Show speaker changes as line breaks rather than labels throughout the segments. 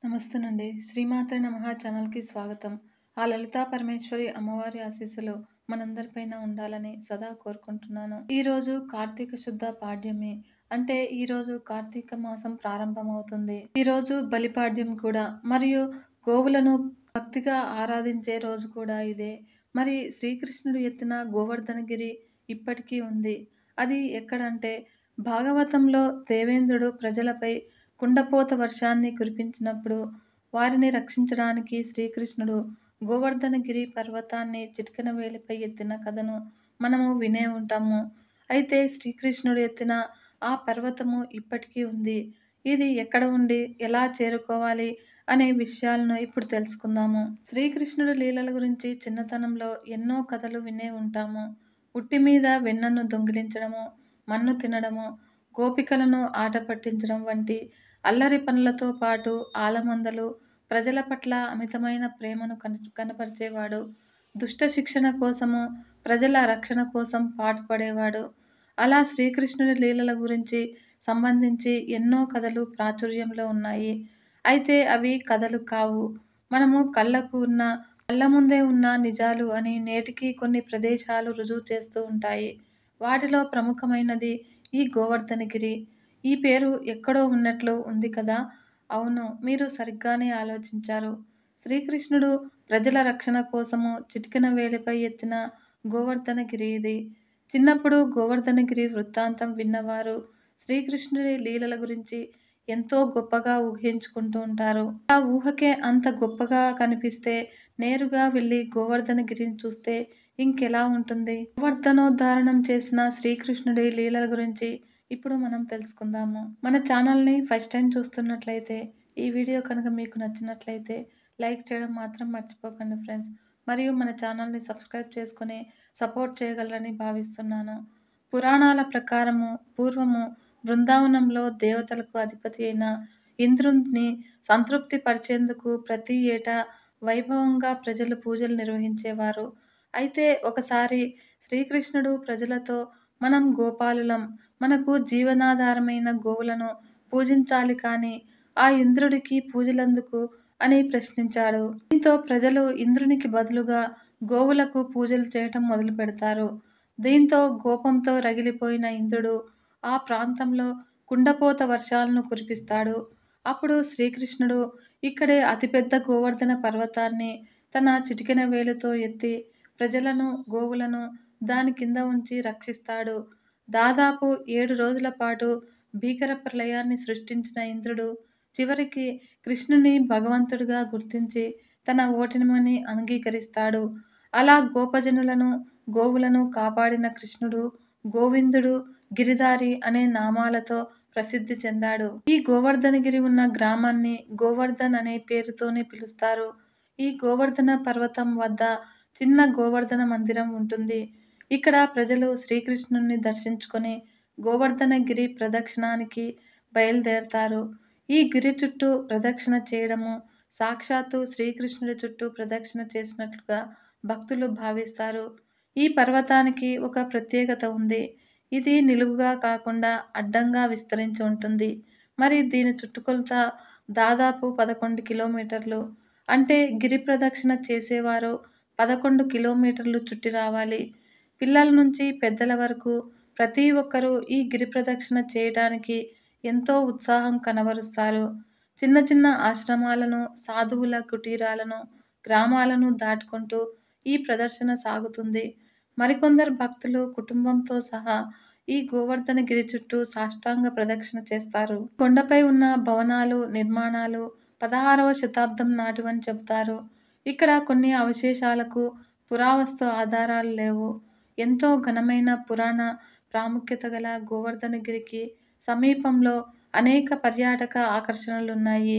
నమస్తేనండి. శ్రీమాత్రే నమః ఛానల్‌కి స్వాగతం. ఆ లలితా పరమేశ్వరి అమ్మవారి ఆశీస్సులు మనందరిపైన ఉండాలని సదా కోరుకుంటున్నాను. ఈరోజు కార్తీక శుద్ధ పాడ్యమి. అంటే ఈరోజు కార్తీక మాసం ప్రారంభమవుతుంది. ఈరోజు బలిపాడ్యం కూడా. మరియు గోవులను భక్తిగా ఆరాధించే రోజు కూడా ఇదే. మరి శ్రీకృష్ణుడు ఎత్తిన గోవర్ధనగిరి ఇప్పటికీ ఉంది. అది ఎక్కడంటే భాగవతంలో దేవేంద్రుడు ప్రజలపై కుండపోత వర్షాన్ని కురిపించినప్పుడు వారిని రక్షించడానికి శ్రీకృష్ణుడు గోవర్ధనగిరి పర్వతాన్ని చిటికెన వేలిపై ఎత్తిన కథను మనము వినే ఉంటాము. అయితే శ్రీకృష్ణుడు ఎత్తిన ఆ పర్వతము ఇప్పటికీ ఉంది. ఇది ఎక్కడ ఉండి ఎలా చేరుకోవాలి అనే విషయాలను ఇప్పుడు తెలుసుకుందాము. శ్రీకృష్ణుడు లీలల గురించి చిన్నతనంలో ఎన్నో కథలు వినే ఉంటాము. ఉట్టి మీద వెన్నను దొంగిలించడము, మన్ను తినడము, గోపికలను ఆట పట్టించడం వంటి అల్లరి పనులతో పాటు ఆలమందలు, ప్రజల పట్ల అమితమైన ప్రేమను కనపరిచేవాడు. దుష్ట శిక్షణ కోసము, ప్రజల రక్షణ కోసం పాటుపడేవాడు. అలా శ్రీకృష్ణుడి లీలల గురించి సంబంధించి ఎన్నో కథలు ప్రాచుర్యంలో ఉన్నాయి. అయితే అవి కథలు కావు. మనము కళ్ళ ముందే ఉన్న నిజాలు అని నేటికి కొన్ని ప్రదేశాలు రుజువు చేస్తూ ఉంటాయి. వాటిలో ప్రముఖమైనది ఈ గోవర్ధనగిరి. ఈ పేరు ఎక్కడో ఉన్నట్లు ఉంది కదా! అవును, మీరు సరిగ్గానే ఆలోచించారు. శ్రీకృష్ణుడు ప్రజల రక్షణ కోసము చిటికెన వేలిపై ఎత్తిన గోవర్ధనగిరి ఇది. చిన్నప్పుడు గోవర్ధనగిరి వృత్తాంతం విన్నవారు శ్రీకృష్ణుడి లీలల గురించి ఎంతో గొప్పగా ఊహించుకుంటూ ఉంటారు. ఆ ఊహకే అంత గొప్పగా కనిపిస్తే నేరుగా వెళ్ళి గోవర్ధనగిరిని చూస్తే ఇంకెలా ఉంటుంది? గోవర్ధనోద్ధారణం చేసిన శ్రీకృష్ణుడి లీలల గురించి ఇప్పుడు మనం తెలుసుకుందాము. మన ఛానల్ని ఫస్ట్ టైం చూస్తున్నట్లయితే ఈ వీడియో కనుక మీకు నచ్చినట్లయితే లైక్ చేయడం మాత్రం మర్చిపోకండి ఫ్రెండ్స్. మరియు మన ఛానల్ని సబ్స్క్రైబ్ చేసుకొని సపోర్ట్ చేయగలరని భావిస్తున్నాను. పురాణాల ప్రకారము పూర్వము బృందావనంలో దేవతలకు అధిపతి అయిన ఇంద్రుని సంతృప్తి పరిచేందుకు ప్రతి ఏటా వైభవంగా ప్రజలు పూజలు నిర్వహించేవారు. అయితే ఒకసారి శ్రీకృష్ణుడు ప్రజలతో మనం గోపాలులం, మనకు జీవనాధారమైన గోవులను పూజించాలి కానీ ఆ ఇంద్రుడికి పూజలందుకు అని ప్రశ్నించాడు. దీంతో ప్రజలు ఇంద్రునికి బదులుగా గోవులకు పూజలు చేయటం మొదలు పెడతారు. దీంతో కోపంతో రగిలిపోయిన ఇంద్రుడు ఆ ప్రాంతంలో కుండపోత వర్షాలను కురిపిస్తాడు. అప్పుడు శ్రీకృష్ణుడు ఇక్కడే అతిపెద్ద గోవర్ధన పర్వతాన్ని తన చిటికెన వేలుతో ఎత్తి ప్రజలను, గోవులను దాని కింద ఉంచి రక్షిస్తాడు. దాదాపు 7 రోజుల పాటు భీకర ప్రళయాన్ని సృష్టించిన ఇంద్రుడు చివరికి కృష్ణుని భగవంతుడిగా గుర్తించి తన ఓటమిని అంగీకరిస్తాడు. అలా గోపజనులను, గోవులను కాపాడిన కృష్ణుడు గోవిందుడు, గిరిధారి అనే నామాలతో ప్రసిద్ధి చెందాడు. ఈ గోవర్ధనగిరి ఉన్న గ్రామాన్ని గోవర్ధన్ అనే పేరుతోనే పిలుస్తారు. ఈ గోవర్ధన పర్వతం వద్ద చిన్న గోవర్ధన మందిరం ఉంటుంది. ఇక్కడ ప్రజలు శ్రీకృష్ణుని దర్శించుకొని గోవర్ధనగిరి ప్రదక్షిణానికి బయలుదేరతారు. ఈ గిరి చుట్టూ ప్రదక్షిణ చేయడము సాక్షాత్తు శ్రీకృష్ణుడి చుట్టూ ప్రదక్షిణ చేసినట్లుగా భక్తులు భావిస్తారు. ఈ పర్వతానికి ఒక ప్రత్యేకత ఉంది. ఇది నిలువుగా కాకుండా అడ్డంగా విస్తరించి ఉంటుంది. మరి దీని చుట్టుకొలత దాదాపు 11 కిలోమీటర్లు. అంటే గిరి ప్రదక్షిణ చేసేవారు 11 కిలోమీటర్లు చుట్టి రావాలి. పిల్లల నుంచి పెద్దల వరకు ప్రతి ఒక్కరూ ఈ గిరి ప్రదక్షిణ చేయటానికి ఎంతో ఉత్సాహం కనబరుస్తారు. చిన్న చిన్న ఆశ్రమాలను, సాధువుల కుటీరాలను, గ్రామాలను దాటుకుంటూ ఈ ప్రదర్శన సాగుతుంది. మరికొందరు భక్తులు కుటుంబంతో సహా ఈ గోవర్ధనగిరి చుట్టూ సాష్టాంగ ప్రదక్షిణ చేస్తారు. కొండపై ఉన్న భవనాలు, నిర్మాణాలు 16వ శతాబ్దం నాటివని చెబుతారు. ఇక్కడ కొన్ని అవశేషాలకు పురావస్తు ఆధారాలు లేవు. ఎంతో ఘనమైన పురాణ ప్రాముఖ్యత గల గోవర్ధనగిరికి సమీపంలో అనేక పర్యాటక ఆకర్షణలున్నాయి.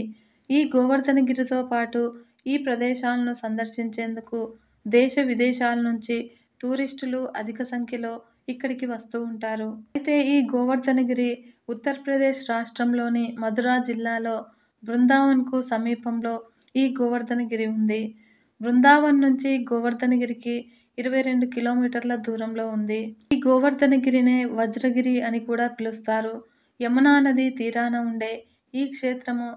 ఈ గోవర్ధనగిరితో పాటు ఈ ప్రదేశాలను సందర్శించేందుకు దేశ విదేశాల నుంచి టూరిస్టులు అధిక సంఖ్యలో ఇక్కడికి వస్తూ ఉంటారు. అయితే ఈ గోవర్ధనగిరి ఉత్తరప్రదేశ్ రాష్ట్రంలోని మథురా జిల్లాలో బృందావన్కు సమీపంలో ఈ గోవర్ధనగిరి ఉంది. బృందావన్ నుంచి గోవర్ధనగిరికి 22 కిలోమీటర్ల దూరంలో ఉంది. ఈ గోవర్ధనగిరినే వజ్రగిరి అని కూడా పిలుస్తారు. యమునా నది తీరాన ఉండే ఈ క్షేత్రము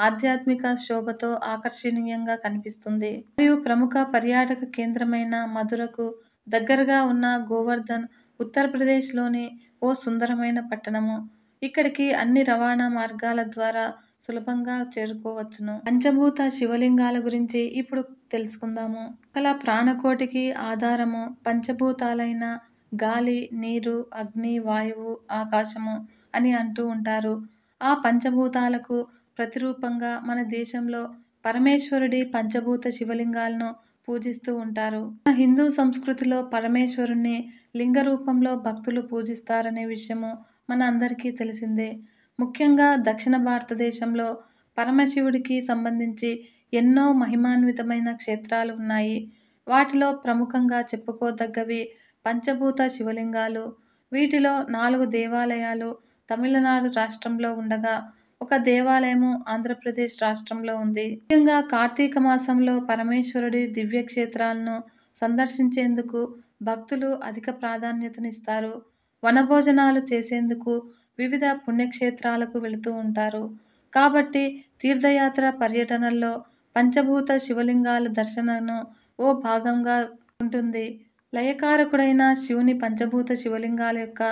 ఆధ్యాత్మిక శోభతో ఆకర్షణీయంగా కనిపిస్తుంది. మరియు ప్రముఖ పర్యాటక కేంద్రమైన మధురకు దగ్గరగా ఉన్న గోవర్ధన్ ఉత్తరప్రదేశ్లోని ఓ సుందరమైన పట్టణము. ఇక్కడికి అన్ని రవాణా మార్గాల ద్వారా సులభంగా చేరుకోవచ్చును. పంచభూత శివలింగాల గురించి ఇప్పుడు తెలుసుకుందాము. సకల ప్రాణకోటికి ఆధారము పంచభూతాలైన గాలి, నీరు, అగ్ని, వాయువు, ఆకాశము అని అంటూ ఉంటారు. ఆ పంచభూతాలకు ప్రతిరూపంగా మన దేశంలో పరమేశ్వరుడి పంచభూత శివలింగాలను పూజిస్తూ ఉంటారు. మన హిందూ సంస్కృతిలో పరమేశ్వరుణ్ణి లింగ రూపంలో భక్తులు పూజిస్తారనే విషయము మన అందరికీ తెలిసిందే. ముఖ్యంగా దక్షిణ భారతదేశంలో పరమశివుడికి సంబంధించి ఎన్నో మహిమాన్వితమైన క్షేత్రాలు ఉన్నాయి. వాటిలో ప్రముఖంగా చెప్పుకోదగ్గవి పంచభూత శివలింగాలు. వీటిలో 4 దేవాలయాలు తమిళనాడు రాష్ట్రంలో ఉండగా ఒక దేవాలయము ఆంధ్రప్రదేశ్ రాష్ట్రంలో ఉంది. ముఖ్యంగా కార్తీక మాసంలో పరమేశ్వరుడి దివ్యక్షేత్రాలను సందర్శించేందుకు భక్తులు అధిక ప్రాధాన్యతనిస్తారు. వనభోజనాలు చేసేందుకు వివిధ పుణ్యక్షేత్రాలకు వెళుతూ ఉంటారు. కాబట్టి తీర్థయాత్ర పర్యటనల్లో పంచభూత శివలింగాల దర్శనను ఓ భాగంగా ఉంటుంది. లయకారకుడైన శివుని పంచభూత శివలింగాల యొక్క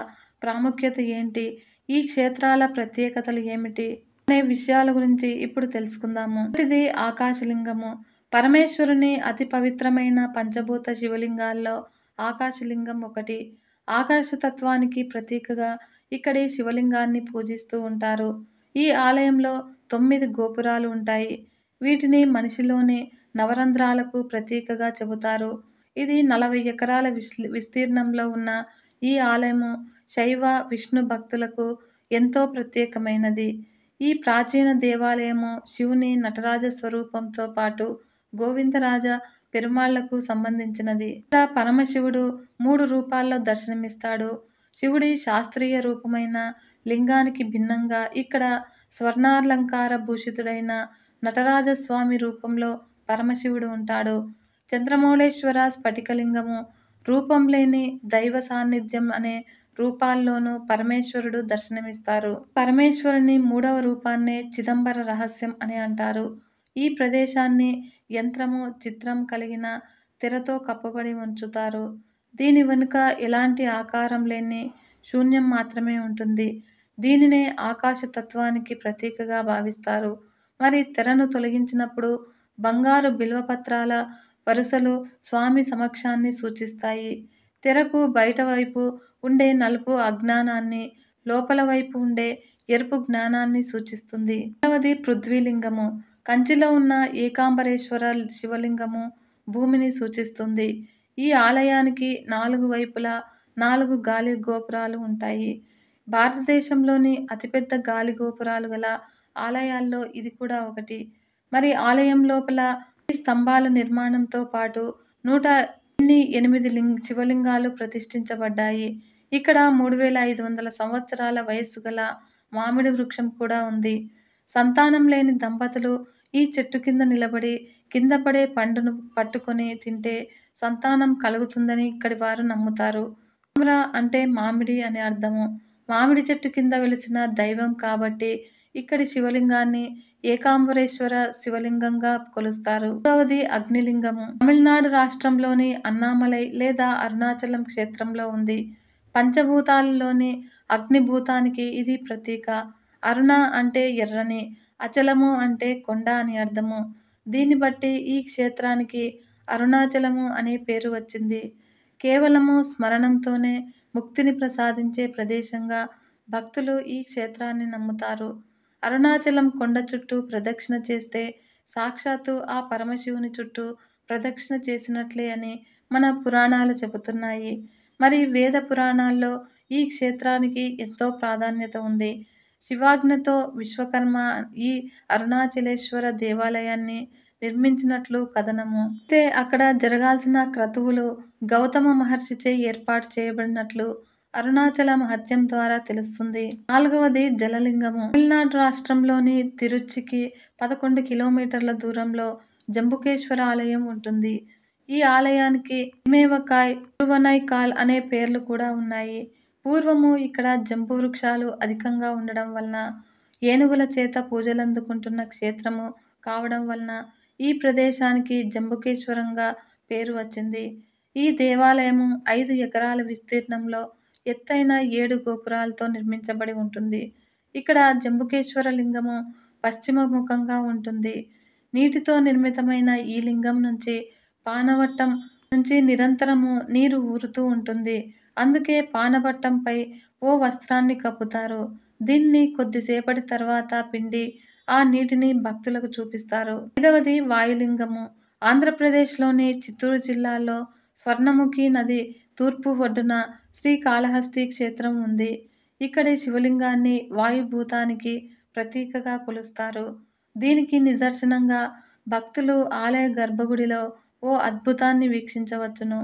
ప్రాముఖ్యత ఏంటి, ఈ క్షేత్రాల ప్రత్యేకతలు ఏమిటి అనే విషయాల గురించి ఇప్పుడు తెలుసుకుందాము. మొదటిది ఆకాశలింగము. పరమేశ్వరుని అతి పవిత్రమైన పంచభూత శివలింగాల్లో ఆకాశలింగం ఒకటి. ఆకాశతత్వానికి ప్రతీకగా ఇక్కడి శివలింగాన్ని పూజిస్తూ ఉంటారు. ఈ ఆలయంలో 9 గోపురాలు ఉంటాయి. వీటిని మనిషిలోని నవరంధ్రాలకు ప్రతీకగా చెబుతారు. ఇది 40 ఎకరాల విస్తీర్ణంలో ఉన్న ఈ ఆలయము శైవ, విష్ణు భక్తులకు ఎంతో ప్రత్యేకమైనది. ఈ ప్రాచీన దేవాలయము శివుని నటరాజ స్వరూపంతో పాటు గోవిందరాజ పెరుమాళ్లకు సంబంధించినది. ఇక్కడ పరమశివుడు 3 రూపాల్లో దర్శనమిస్తాడు. శివుడి శాస్త్రీయ రూపమైన లింగానికి భిన్నంగా ఇక్కడ స్వర్ణాలంకార భూషితుడైన నటరాజస్వామి రూపంలో పరమశివుడు ఉంటాడు. చంద్రమౌళేశ్వర స్ఫటికలింగము. రూపం లేని దైవ సాన్నిధ్యం అనే రూపాల్లోనూ పరమేశ్వరుడు దర్శనమిస్తారు. పరమేశ్వరుని 3వ రూపాన్నే చిదంబర రహస్యం అని అంటారు. ఈ ప్రదేశాన్ని యంత్రము, చిత్రం కలిగిన తెరతో కప్పబడి ఉంచుతారు. దీని వెనుక ఎలాంటి ఆకారం లేని శూన్యం మాత్రమే ఉంటుంది. దీనినే ఆకాశతత్వానికి ప్రతీకగా భావిస్తారు. మరి తెరను తొలగించినప్పుడు బంగారు బిల్వపత్రాల వరుసలు స్వామి సమక్షాన్ని సూచిస్తాయి. తెరకు బయట వైపు ఉండే నలుపు అజ్ఞానాన్ని, లోపల వైపు ఉండే ఎరుపు జ్ఞానాన్ని సూచిస్తుంది. రెండవది పృథ్వీలింగము. కంచిలో ఉన్న ఏకాంబరేశ్వర శివలింగము భూమిని సూచిస్తుంది. ఈ ఆలయానికి 4 వైపులా 4 గాలి గోపురాలు ఉంటాయి. భారతదేశంలోని అతిపెద్ద గాలి గోపురాలు గల ఆలయాల్లో ఇది కూడా ఒకటి. మరి ఆలయం లోపల స్తంభాల నిర్మాణంతో పాటు 108 శివలింగాలు ప్రతిష్ఠించబడ్డాయి. ఇక్కడ 3500 సంవత్సరాల వయస్సు గల మామిడి వృక్షం కూడా ఉంది. సంతానం లేని దంపతులు ఈ చెట్టు కింద నిలబడి కింద పడే పండును పట్టుకొని తింటే సంతానం కలుగుతుందని ఇక్కడి వారు నమ్ముతారు. తామ్ర అంటే మామిడి అని అర్థము. మామిడి చెట్టు కింద వెలిసిన దైవం కాబట్టి ఇక్కడి శివలింగాన్ని ఏకాంబరేశ్వర శివలింగంగా కొలుస్తారు. మూడవది అగ్నిలింగము. తమిళనాడు రాష్ట్రంలోని అన్నామలై లేదా అరుణాచలం క్షేత్రంలో ఉంది. పంచభూతాలలోని అగ్నిభూతానికి ఇది ప్రతీక. అరుణ అంటే ఎర్రని, అచలము అంటే కొండ అని అర్థము. దీన్ని బట్టి ఈ క్షేత్రానికి అరుణాచలము అనే పేరు వచ్చింది. కేవలము స్మరణంతోనే ముక్తిని ప్రసాదించే ప్రదేశంగా భక్తులు ఈ క్షేత్రాన్ని నమ్ముతారు. అరుణాచలం కొండ చుట్టూ ప్రదక్షిణ చేస్తే సాక్షాత్తు ఆ పరమశివుని చుట్టూ ప్రదక్షిణ చేసినట్లే అని మన పురాణాలు చెబుతున్నాయి. మరి వేద పురాణాల్లో ఈ క్షేత్రానికి ఎంతో ప్రాధాన్యత ఉంది. శివాజ్ఞతో విశ్వకర్మ ఈ అరుణాచలేశ్వర దేవాలయాన్ని నిర్మించినట్లు కథనము. అయితే అక్కడ జరగాల్సిన క్రతువులు గౌతమ మహర్షిచే ఏర్పాటు చేయబడినట్లు అరుణాచల మహత్యం ద్వారా తెలుస్తుంది. నాలుగవది జలలింగము. తమిళనాడు రాష్ట్రంలోని తిరుచికి 11 కిలోమీటర్ల దూరంలో జంబుకేశ్వర ఆలయం ఉంటుంది. ఈ ఆలయానికి ఇమేవకాయ్, తిరువనైకాల్ అనే పేర్లు కూడా ఉన్నాయి. పూర్వము ఇక్కడ జంబు వృక్షాలు అధికంగా ఉండడం వలన ఏనుగుల చేత పూజలందుకుంటున్న క్షేత్రము కావడం వలన ఈ ప్రదేశానికి జంబుకేశ్వరంగా పేరు వచ్చింది. ఈ దేవాలయము 5 ఎకరాల విస్తీర్ణంలో ఎత్తైన 7 గోపురాలతో నిర్మించబడి ఉంటుంది. ఇక్కడ జంబుకేశ్వర లింగము పశ్చిమ ముఖంగా ఉంటుంది. నీటితో నిర్మితమైన ఈ లింగం నుంచి పానవట్టం నుంచి నిరంతరము నీరు ఊరుతూ ఉంటుంది. అందుకే పానవట్టంపై ఓ వస్త్రాన్ని కప్పుతారు. దీన్ని కొద్దిసేపటి తర్వాత పిండి ఆ నీటిని భక్తులకు చూపిస్తారు. 5వది వాయులింగము. ఆంధ్రప్రదేశ్లోని చిత్తూరు జిల్లాలో స్వర్ణముఖి నది తూర్పు ఒడ్డున శ్రీకాళహస్తి క్షేత్రం ఉంది. ఇక్కడి శివలింగాన్ని వాయుభూతానికి ప్రతీకగా కొలుస్తారు. దీనికి నిదర్శనంగా భక్తులు ఆలయ గర్భగుడిలో ఓ అద్భుతాన్ని వీక్షించవచ్చును.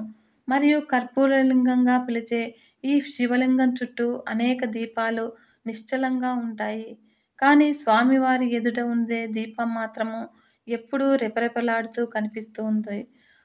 మరియు కర్పూరలింగంగా పిలిచే ఈ శివలింగం చుట్టూ అనేక దీపాలు నిశ్చలంగా ఉంటాయి. కానీ స్వామివారి ఎదుట ఉండే దీపం మాత్రము ఎప్పుడూ రెపరెపలాడుతూ కనిపిస్తూ ఉంది.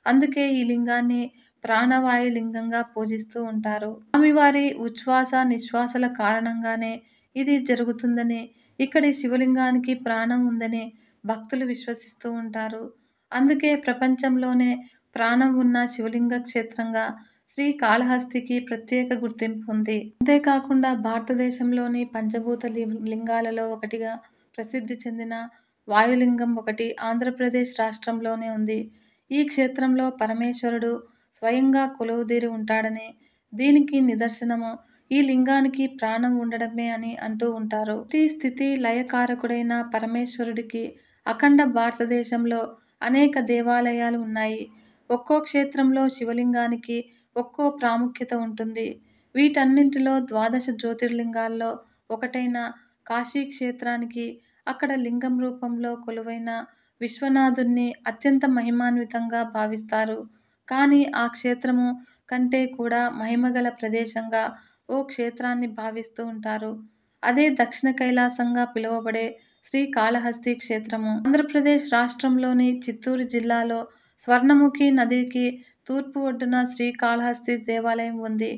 అందుకే ఈ లింగాన్ని ప్రాణవాయు లింగంగా పూజిస్తూ ఉంటారు. స్వామివారి ఉచ్ఛ్వాస నిశ్వాసల కారణంగానే ఇది జరుగుతుందని, ఇక్కడి శివలింగానికి ప్రాణం ఉందని భక్తులు విశ్వసిస్తూ ఉంటారు. అందుకే ప్రపంచంలోనే ప్రాణం ఉన్న శివలింగ క్షేత్రంగా శ్రీకాళహస్తికి ప్రత్యేక గుర్తింపు ఉంది. అంతేకాకుండా భారతదేశంలోని పంచభూత లింగాలలో ఒకటిగా ప్రసిద్ధి చెందిన వాయులింగం ఒకటి ఆంధ్రప్రదేశ్ రాష్ట్రంలోనే ఉంది. ఈ క్షేత్రంలో పరమేశ్వరుడు స్వయంగా కొలువుదీరి ఉంటాడని, దీనికి నిదర్శనము ఈ లింగానికి ప్రాణం ఉండడమే అని అంటూ ఉంటారు. స్థితి లయకారకుడైన పరమేశ్వరుడికి అఖండ భారతదేశంలో అనేక దేవాలయాలు ఉన్నాయి. ఒక్కో క్షేత్రంలో శివలింగానికి ఒక్కో ప్రాముఖ్యత ఉంటుంది. వీటన్నింటిలో ద్వాదశ జ్యోతిర్లింగాల్లో ఒకటైన కాశీ క్షేత్రానికి అక్కడ లింగం రూపంలో కొలువైన విశ్వనాథుణ్ణి అత్యంత మహిమాన్వితంగా భావిస్తారు. కానీ ఆ క్షేత్రము కంటే కూడా మహిమగల ప్రదేశంగా ఓ క్షేత్రాన్ని భావిస్తూ ఉంటారు. అదే దక్షిణ కైలాసంగా పిలువబడే శ్రీకాళహస్తి క్షేత్రము. ఆంధ్రప్రదేశ్ రాష్ట్రంలోని చిత్తూరు జిల్లాలో స్వర్ణముఖి నదికి తూర్పు ఒడ్డున శ్రీకాళహస్తి దేవాలయం ఉంది.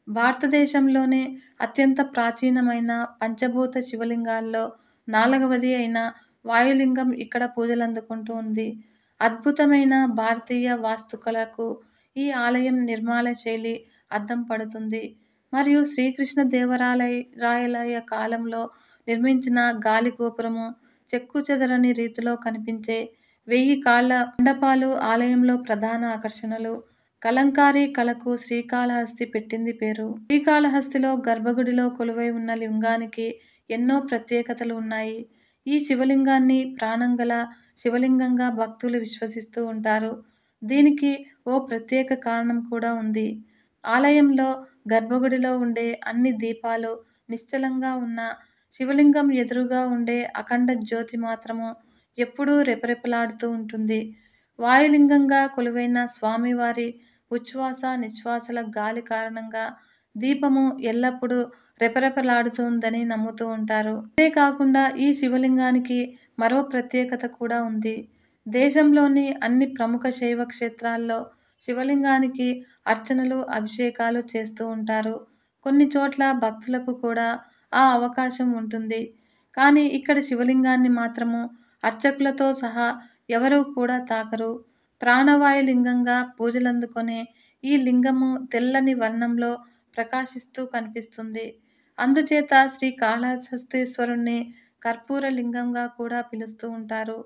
భారతదేశంలోనే అత్యంత ప్రాచీనమైన పంచభూత శివలింగాల్లో 4వది అయిన వాయులింగం ఇక్కడ పూజలందుకుంటూ ఉంది. అద్భుతమైన భారతీయ వాస్తుకళకు ఈ ఆలయం నిర్మాణ శైలి అద్దం పడుతుంది. మరియు శ్రీకృష్ణదేవరాయల కాలంలో నిర్మించిన గాలి గోపురము, చెక్కుచెదరని రీతిలో కనిపించే 1000 కాళ్ల మండపాలు ఆలయంలో ప్రధాన ఆకర్షణలు. కలంకారీ కళకు శ్రీకాళహస్తి పెట్టింది పేరు. శ్రీకాళహస్తిలో గర్భగుడిలో కొలువై ఉన్న లింగానికి ఎన్నో ప్రత్యేకతలు ఉన్నాయి. ఈ శివలింగాన్ని ప్రాణంగల శివలింగంగా భక్తులు విశ్వసిస్తూ ఉంటారు. దీనికి ఓ ప్రత్యేక కారణం కూడా ఉంది. ఆలయంలో గర్భగుడిలో ఉండే అన్ని దీపాలు నిశ్చలంగా ఉన్న శివలింగం ఎదురుగా ఉండే అఖండ జ్యోతి మాత్రము ఎప్పుడూ రెపరెపలాడుతూ ఉంటుంది. వాయులింగంగా కొలువైన స్వామివారి ఉచ్ఛ్వాస నిశ్వాసల గాలి కారణంగా దీపము ఎల్లప్పుడూ రెపరెపలాడుతుందని నమ్ముతూ ఉంటారు. అంతేకాకుండా ఈ శివలింగానికి మరో ప్రత్యేకత కూడా ఉంది. దేశంలోని అన్ని ప్రముఖ శైవ క్షేత్రాల్లో శివలింగానికి అర్చనలు, అభిషేకాలు చేస్తూ ఉంటారు. కొన్ని చోట్ల భక్తులకు కూడా ఆ అవకాశం ఉంటుంది. కానీ ఇక్కడ శివలింగాన్ని మాత్రము అర్చకులతో సహా ఎవరూ కూడా తాకరు. ప్రాణవాయులింగంగా పూజలందుకొనే ఈ లింగము తెల్లని వర్ణంలో ప్రకాశిస్తూ కనిపిస్తుంది. అందుచేత శ్రీకాళహస్తీశ్వరుణ్ణి కర్పూర లింగంగా కూడా పిలుస్తూ ఉంటారు.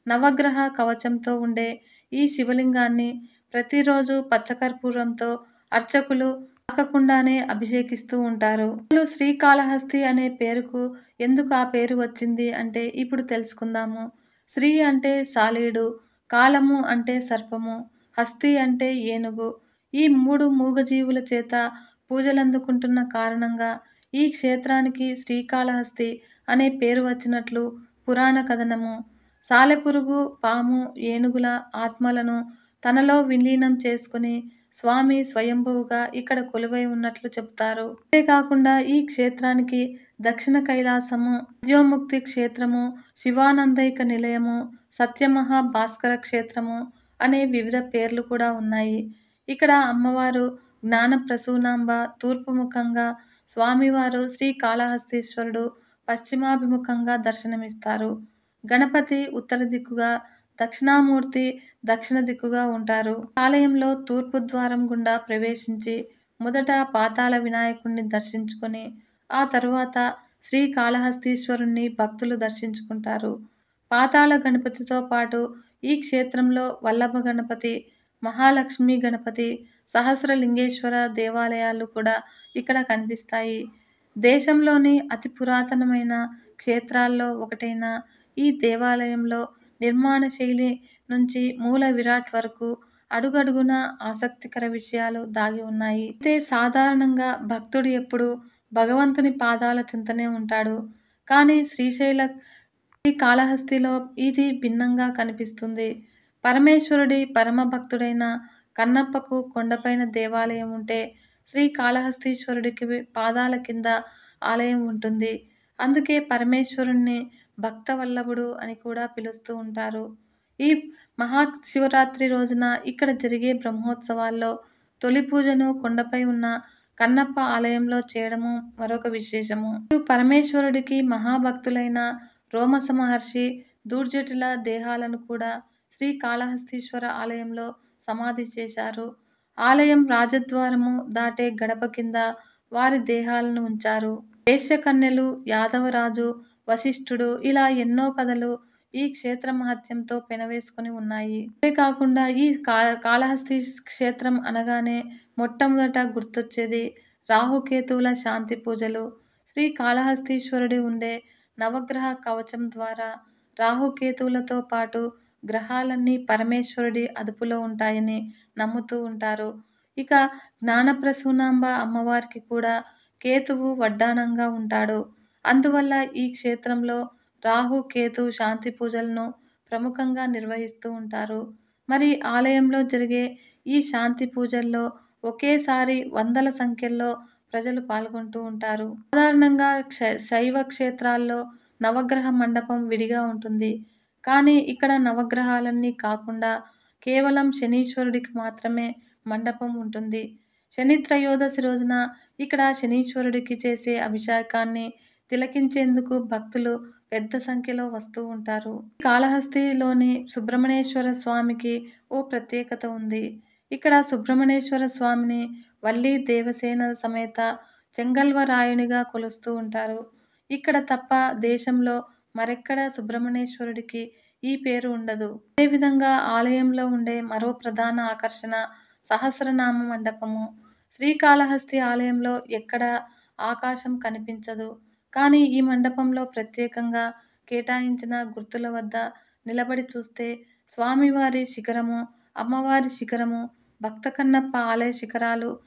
నవగ్రహ కవచంతో ఉండే ఈ శివలింగాన్ని ప్రతిరోజు పచ్చకర్పూరంతో అర్చకులు తాకకుండానే అభిషేకిస్తూ ఉంటారు. అసలు శ్రీకాళహస్తి అనే పేరుకు ఎందుకు ఆ పేరు వచ్చింది అంటే ఇప్పుడు తెలుసుకుందాము. శ్రీ అంటే సాలీడు, కాళము అంటే సర్పము, హస్తి అంటే ఏనుగు. ఈ 3 మూగజీవుల చేత పూజలందుకుంటున్న కారణంగా ఈ క్షేత్రానికి శ్రీకాళహస్తి అనే పేరు వచ్చినట్లు పురాణ కథనము. సాలెపురుగు, పాము, ఏనుగుల ఆత్మలను తనలో విలీనం చేసుకుని స్వామి స్వయంభువుగా ఇక్కడ కొలువై ఉన్నట్లు చెబుతారు. అంతేకాకుండా ఈ క్షేత్రానికి దక్షిణ కైలాసము, అద్యోముక్తి క్షేత్రము, శివానందైక నిలయము, సత్యమహా భాస్కర క్షేత్రము అనే వివిధ పేర్లు కూడా ఉన్నాయి. ఇక్కడ అమ్మవారు జ్ఞాన ప్రసూనాంబ తూర్పు ముఖంగా, స్వామివారు శ్రీకాళహస్తీశ్వరుడు పశ్చిమాభిముఖంగా దర్శనమిస్తారు. గణపతి ఉత్తర దిక్కుగా, దక్షిణామూర్తి దక్షిణ దిక్కుగా ఉంటారు. ఆలయంలో తూర్పు ద్వారం గుండా ప్రవేశించి మొదట పాతాళ వినాయకుణ్ణి దర్శించుకొని ఆ తరువాత శ్రీకాళహస్తీశ్వరుణ్ణి భక్తులు దర్శించుకుంటారు. పాతాళ గణపతితో పాటు ఈ క్షేత్రంలో వల్లభ గణపతి, మహాలక్ష్మి గణపతి, సహస్రలింగేశ్వర దేవాలయాలు కూడా ఇక్కడ కనిపిస్తాయి. దేశంలోని అతి పురాతనమైన క్షేత్రాల్లో ఒకటైన ఈ దేవాలయంలో నిర్మాణ శైలి నుంచి మూల విరాట్ వరకు అడుగడుగునా ఆసక్తికర విషయాలు దాగి ఉన్నాయి. అయితే సాధారణంగా భక్తుడు ఎప్పుడూ భగవంతుని పాదాల చెంతనే ఉంటాడు. కానీ శ్రీకాళహస్తిలో ఇది భిన్నంగా కనిపిస్తుంది. పరమేశ్వరుడి పరమ భక్తుడైన కన్నప్పకు కొండపైన దేవాలయం ఉంటే, శ్రీకాళహస్తీశ్వరుడికి పాదాల కింద ఆలయం ఉంటుంది. అందుకే పరమేశ్వరుణ్ణి భక్తవల్లభుడు అని కూడా పిలుస్తూ ఉంటారు. ఈ మహాశివరాత్రి రోజున ఇక్కడ జరిగే బ్రహ్మోత్సవాల్లో తొలి పూజను కొండపై ఉన్న కన్నప్ప ఆలయంలో చేయడము మరొక విశేషము. పరమేశ్వరుడికి మహాభక్తులైన రోమస మహర్షి, దూర్జటుల దేహాలను కూడా శ్రీకాళహస్తీశ్వర ఆలయంలో సమాధి చేశారు. ఆలయం రాజద్వారము దాటే గడప కింద వారి దేహాలను ఉంచారు. వేశ్యకన్యలు, యాదవరాజు, వశిష్ఠుడు ఇలా ఎన్నో కథలు ఈ క్షేత్ర మహత్యంతో పెనవేసుకొని ఉన్నాయి. అంతేకాకుండా ఈ కాళహస్తి క్షేత్రం అనగానే మొట్టమొదట గుర్తొచ్చేది రాహుకేతువుల శాంతి పూజలు. శ్రీకాళహస్తీశ్వరుడి ఉండే నవగ్రహ కవచం ద్వారా రాహుకేతువులతో పాటు గ్రహాలన్నీ పరమేశ్వరుడి అదుపులో ఉంటాయని నమ్ముతూ ఉంటారు. ఇక జ్ఞానప్రసూనాంబ అమ్మవారికి కూడా కేతువు వడ్డాణంగా ఉంటాడు. అందువల్ల ఈ క్షేత్రంలో రాహు, కేతు శాంతి పూజలను ప్రముఖంగా నిర్వహిస్తూ ఉంటారు. మరి ఆలయంలో జరిగే ఈ శాంతి పూజల్లో ఒకేసారి వందల సంఖ్యలో ప్రజలు పాల్గొంటూ ఉంటారు. సాధారణంగా శైవ క్షేత్రాల్లో నవగ్రహ మండపం విడిగా ఉంటుంది. కానీ ఇక్కడ నవగ్రహాలన్నీ కాకుండా కేవలం శనీశ్వరుడికి మాత్రమే మండపం ఉంటుంది. శని త్రయోదశి రోజున ఇక్కడ శనీశ్వరుడికి చేసే అభిషేకాన్ని తిలకించేందుకు భక్తులు పెద్ద సంఖ్యలో వస్తూ ఉంటారు. కాళహస్తిలోని సుబ్రహ్మణ్యేశ్వర స్వామికి ఓ ప్రత్యేకత ఉంది. ఇక్కడ సుబ్రహ్మణ్యేశ్వర స్వామిని వల్లీ దేవసేన సమేత చెంగల్వరాయునిగా కొలుస్తూ ఉంటారు. ఇక్కడ తప్ప దేశంలో మరెక్కడ సుబ్రహ్మణ్యేశ్వరుడికి ఈ పేరు ఉండదు. అదేవిధంగా ఆలయంలో ఉండే మరో ప్రధాన ఆకర్షణ సహస్రనామ మండపము. శ్రీకాళహస్తి ఆలయంలో ఎక్కడా ఆకాశం కనిపించదు. కానీ ఈ మండపంలో ప్రత్యేకంగా కేటాయించిన గుర్తుల వద్ద నిలబడి చూస్తే స్వామివారి శిఖరము, అమ్మవారి శిఖరము, భక్త కన్నప్ప ఆలయ శిఖరాలు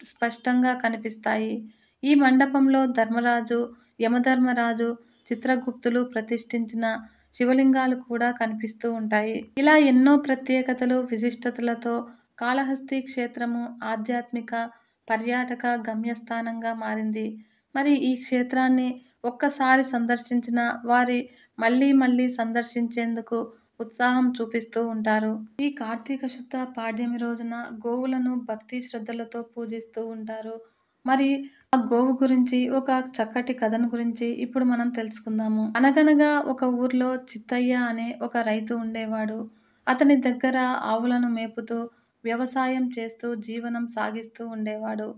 స్పష్టంగా కనిపిస్తాయి. ఈ మండపంలో ధర్మరాజు, యమధర్మరాజు, చిత్రగుప్తులు ప్రతిష్ఠించిన శివలింగాలు కూడా కనిపిస్తూ ఉంటాయి. ఇలా ఎన్నో ప్రత్యేకతలు, విశిష్టతలతో కాళహస్తి క్షేత్రము ఆధ్యాత్మిక, పర్యాటక గమ్యస్థానంగా మారింది. మరి ఈ క్షేత్రాన్ని ఒక్కసారి సందర్శించిన వారి మళ్ళీ మళ్ళీ సందర్శించేందుకు ఉత్సాహం చూపిస్తూ ఉంటారు. ఈ కార్తీక శుద్ధ పాడ్యమి రోజున గోవులను భక్తి శ్రద్ధలతో పూజిస్తూ ఉంటారు. మరి ఆ గోవు గురించి ఒక చక్కటి కథను గురించి ఇప్పుడు మనం తెలుసుకుందాము. అనగనగా ఒక ఊర్లో చిత్తయ్య అనే ఒక రైతు ఉండేవాడు. అతని దగ్గర ఆవులను మేపుతూ వ్యవసాయం చేస్తూ జీవనం సాగిస్తూ ఉండేవాడు.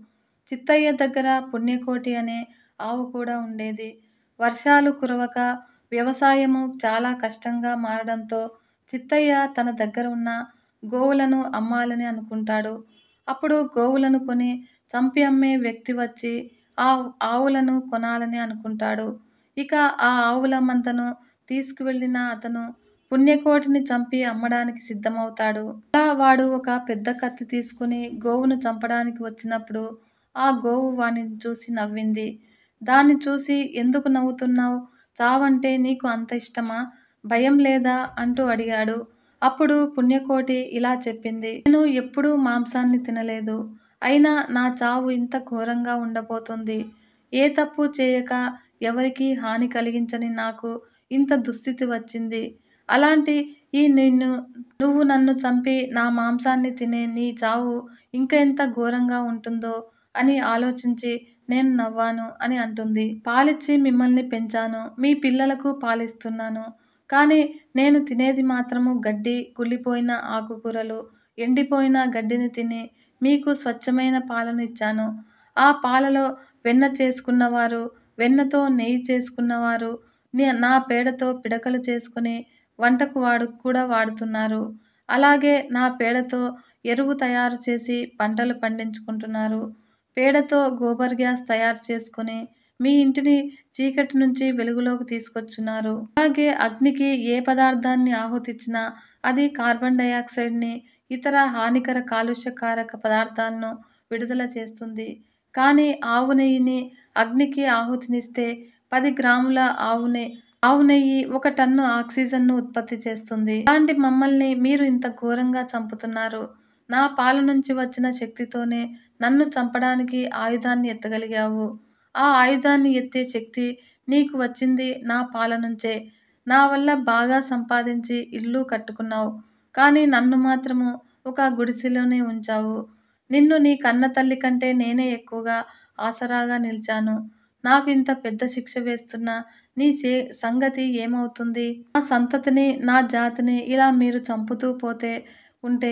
చిత్తయ్య దగ్గర పుణ్యకోటి అనే ఆవు కూడా ఉండేది. వర్షాలు కురవక వ్యవసాయము చాలా కష్టంగా మారడంతో చిత్తయ్య తన దగ్గర ఉన్న గోవులను అమ్మాలని అనుకుంటాడు. అప్పుడు గోవులను కొని చంపి అమ్మే వ్యక్తి వచ్చి ఆ ఆవులను కొనాలని అనుకుంటాడు. ఇక ఆ ఆవుల మందను తీసుకువెళ్ళిన అతను పుణ్యకోటిని చంపి అమ్మడానికి సిద్ధమవుతాడు. అలా వాడు ఒక పెద్ద కత్తి తీసుకుని గోవును చంపడానికి వచ్చినప్పుడు ఆ గోవు వానిని చూసి నవ్వింది. దాన్ని చూసి "ఎందుకు నవ్వుతున్నావు? చావంటే నీకు అంత ఇష్టమా? భయం లేదా?" అంటూ అడిగాడు. అప్పుడు పుణ్యకోటి ఇలా చెప్పింది: "నేను ఎప్పుడూ మాంసాన్ని తినలేదు. అయినా నా చావు ఇంత ఘోరంగా ఉండబోతోంది. ఏ తప్పు చేయక ఎవరికీ హాని కలిగించని నాకు ఇంత దుస్థితి వచ్చింది. అలాంటి నువ్వు నన్ను చంపి నా మాంసాన్ని తినే నీ చావు ఇంకా ఎంత ఘోరంగా ఉంటుందో అని ఆలోచించి నేను నవ్వాను అని అంటుంది. పాలిచ్చి మిమ్మల్ని పెంచాను. మీ పిల్లలకు పాలిస్తున్నాను. కానీ నేను తినేది మాత్రము గడ్డి, కుళ్ళిపోయిన ఆకుకూరలు, ఎండిపోయిన గడ్డిని తిని మీకు స్వచ్ఛమైన పాలను ఇచ్చాను. ఆ పాలలో వెన్న చేసుకున్నవారు, వెన్నతో నెయ్యి చేసుకున్నవారు, నా పేడతో పిడకలు చేసుకొని వంటకు కూడా వాడుతున్నారు. అలాగే నా పేడతో ఎరువు తయారు చేసి పంటలు పండించుకుంటున్నారు. పేడతో గోబర్ గ్యాస్ తయారు చేసుకొని మీ ఇంటిని చీకటి నుంచి వెలుగులోకి తీసుకొచ్చున్నారు. అలాగే అగ్నికి ఏ పదార్థాన్ని ఆహుతిచ్చినా అది కార్బన్ డయాక్సైడ్‌ని, ఇతర హానికర కాలుష్యకారక పదార్థాలను విడుదల చేస్తుంది. కానీ ఆవు నెయ్యిని అగ్నికి ఆహుతినిస్తే 10 గ్రాముల ఆవు నెయ్యి 1 టన్ను ఆక్సిజన్‌ను ఉత్పత్తి చేస్తుంది. అలాంటి మమ్మల్ని మీరు ఇంత ఘోరంగా చంపుతున్నారు. నా పాల నుంచి వచ్చిన శక్తితోనే నన్ను చంపడానికి ఆయుధాన్ని ఎత్తగలిగావు. ఆ ఆయుధాన్ని ఎత్తే శక్తి నీకు వచ్చింది నా పాల నుంచే. నా వల్ల బాగా సంపాదించి ఇల్లు కట్టుకున్నావు. కానీ నన్ను మాత్రము ఒక గుడిసెలోనే ఉంచావు. నిన్ను నీ కన్నతల్లి కంటే నేనే ఎక్కువగా ఆసరాగా నిలిచాను. నాకు ఇంత పెద్ద శిక్ష వేస్తున్నా నీ సంగతి ఏమవుతుంది? నా సంతతిని, నా జాతిని ఇలా మీరు చంపుతూ పోతే ఉంటే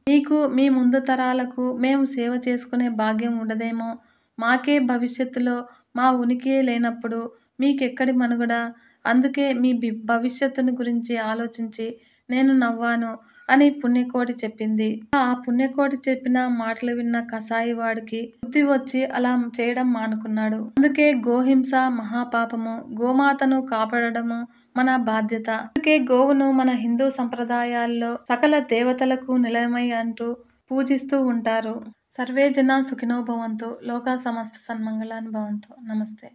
నీకు, మీ ముందు తరాలకు మేము సేవ చేసుకునే భాగ్యం ఉండదేమో. మాకే భవిష్యత్తులో మా ఉనికియే లేనప్పుడు మీకెక్కడి మనుగడ? అందుకే మీ భవిష్యత్తును గురించి ఆలోచించి నేను నవ్వాను అని పుణ్యకోటి చెప్పింది. ఆ పుణ్యకోటి చెప్పిన మాటలు విన్న కసాయివాడికి బుద్ధి వచ్చి అలా చేయడం మానుకున్నాడు. అందుకే గోహింస మహాపాపము. గోమాతను కాపాడడము మన బాధ్యత. అందుకే గోవును మన హిందూ సంప్రదాయాల్లో సకల దేవతలకు నిలయమై అంటూ పూజిస్తూ ఉంటారు. సర్వే జనా సుఖినో భవంతు. లోకా సమస్త సన్మంగళాని భవంతు. నమస్తే.